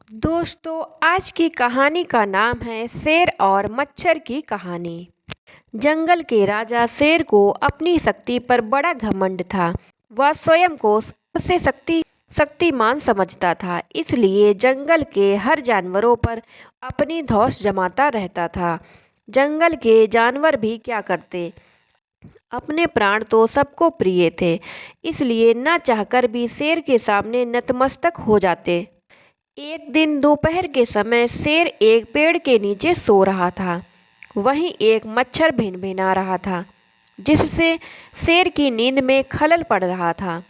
दोस्तों, आज की कहानी का नाम है शेर और मच्छर की कहानी। जंगल के राजा शेर को अपनी शक्ति पर बड़ा घमंड था। वह स्वयं को सबसे शक्तिमान समझता था, इसलिए जंगल के हर जानवरों पर अपनी धौंस जमाता रहता था। जंगल के जानवर भी क्या करते, अपने प्राण तो सबको प्रिय थे, इसलिए न चाहकर भी शेर के सामने नतमस्तक हो जाते। एक दिन दोपहर के समय शेर एक पेड़ के नीचे सो रहा था। वहीं एक मच्छर भिनभिना रहा था, जिससे शेर की नींद में खलल पड़ रहा था।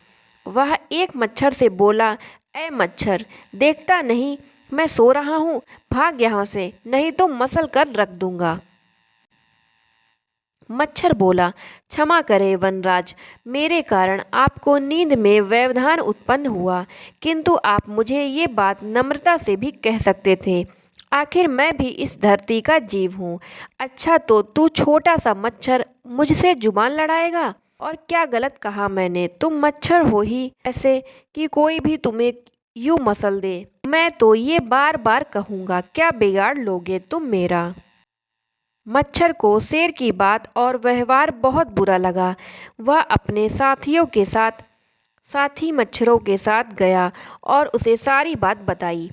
वह एक मच्छर से बोला, ऐ मच्छर, देखता नहीं मैं सो रहा हूँ, भाग यहाँ से, नहीं तो मसल कर रख दूंगा। मच्छर बोला, क्षमा करें वनराज, मेरे कारण आपको नींद में व्यवधान उत्पन्न हुआ, किंतु आप मुझे ये बात नम्रता से भी कह सकते थे। आखिर मैं भी इस धरती का जीव हूँ। अच्छा, तो तू छोटा सा मच्छर मुझसे जुबान लड़ाएगा? और क्या गलत कहा मैंने? तुम मच्छर हो ही ऐसे कि कोई भी तुम्हें यूं मसल दे। मैं तो ये बार बार कहूँगा, क्या बिगाड़ लोगे तुम मेरा? मच्छर को शेर की बात और व्यवहार बहुत बुरा लगा। वह अपने साथी मच्छरों के साथ गया और उसे सारी बात बताई।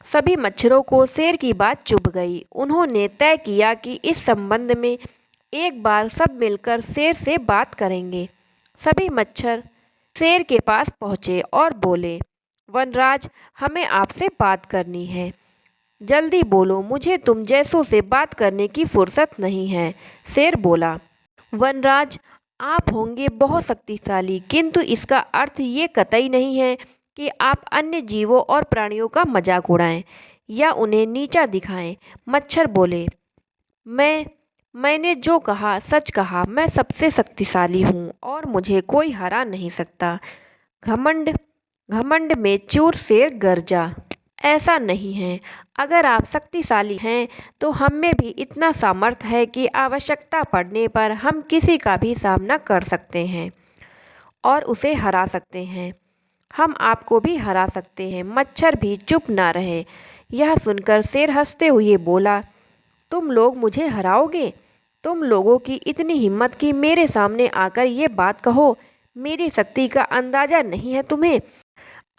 सभी मच्छरों को शेर की बात चुभ गई। उन्होंने तय किया कि इस संबंध में एक बार सब मिलकर शेर से बात करेंगे। सभी मच्छर शेर के पास पहुँचे और बोले, वनराज, हमें आपसे बात करनी है। जल्दी बोलो, मुझे तुम जैसों से बात करने की फुर्सत नहीं है। शेर बोला, वनराज, आप होंगे बहुत शक्तिशाली, किंतु इसका अर्थ ये कतई नहीं है कि आप अन्य जीवों और प्राणियों का मजाक उड़ाएं या उन्हें नीचा दिखाएं। मच्छर बोले, मैंने जो कहा सच कहा। मैं सबसे शक्तिशाली हूँ और मुझे कोई हरा नहीं सकता। घमंड घमंड में चूर शेर गरजा। ऐसा नहीं है। अगर आप शक्तिशाली हैं तो हम में भी इतना सामर्थ्य है कि आवश्यकता पड़ने पर हम किसी का भी सामना कर सकते हैं और उसे हरा सकते हैं। हम आपको भी हरा सकते हैं। मच्छर भी चुप ना रहे। यह सुनकर शेर हंसते हुए बोला, तुम लोग मुझे हराओगे? तुम लोगों की इतनी हिम्मत कि मेरे सामने आकर ये बात कहो? मेरी शक्ति का अंदाजा नहीं है तुम्हें?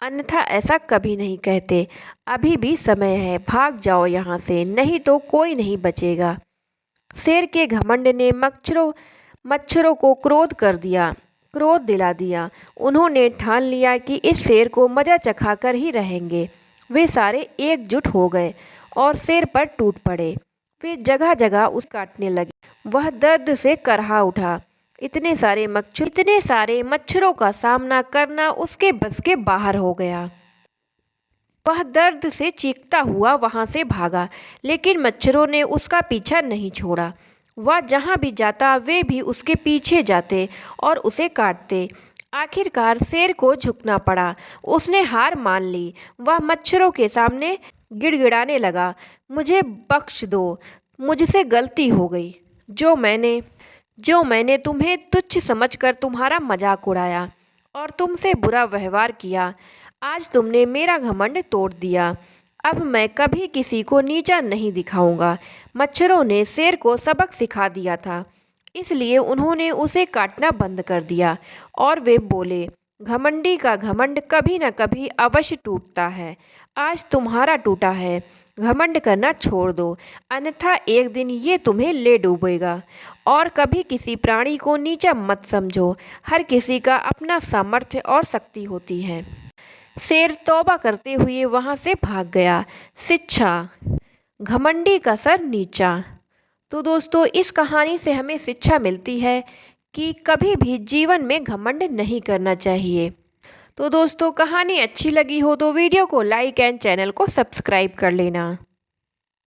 अन्यथा ऐसा कभी नहीं कहते। अभी भी समय है, भाग जाओ यहाँ से, नहीं तो कोई नहीं बचेगा। शेर के घमंड ने मच्छरों को क्रोध दिला दिया। उन्होंने ठान लिया कि इस शेर को मजा चखाकर ही रहेंगे। वे सारे एकजुट हो गए और शेर पर टूट पड़े। वे जगह जगह उसे काटने लगे। वह दर्द से करहा उठा। इतने सारे मच्छरों का सामना करना उसके बस के बाहर हो गया। वह दर्द से चीखता हुआ वहां से भागा, लेकिन मच्छरों ने उसका पीछा नहीं छोड़ा। वह जहां भी जाता वे भी उसके पीछे जाते और उसे काटते। आखिरकार शेर को झुकना पड़ा। उसने हार मान ली। वह मच्छरों के सामने गिड़गिड़ाने लगा, मुझे बख्श दो, मुझसे गलती हो गई। जो मैंने तुम्हें तुच्छ समझकर तुम्हारा मजाक उड़ाया और तुमसे बुरा व्यवहार किया, आज तुमने मेरा घमंड तोड़ दिया। अब मैं कभी किसी को नीचा नहीं दिखाऊंगा। मच्छरों ने शेर को सबक सिखा दिया था, इसलिए उन्होंने उसे काटना बंद कर दिया और वे बोले, घमंडी का घमंड कभी न कभी अवश्य टूटता है। आज तुम्हारा टूटा है। घमंड करना छोड़ दो, अन्यथा एक दिन ये तुम्हें ले डूबेगा। और कभी किसी प्राणी को नीचा मत समझो। हर किसी का अपना सामर्थ्य और शक्ति होती है। शेर तौबा करते हुए वहां से भाग गया। शिक्षा, घमंडी का सर नीचा। तो दोस्तों, इस कहानी से हमें शिक्षा मिलती है कि कभी भी जीवन में घमंड नहीं करना चाहिए। तो दोस्तों, कहानी अच्छी लगी हो तो वीडियो को लाइक एंड चैनल को सब्सक्राइब कर लेना।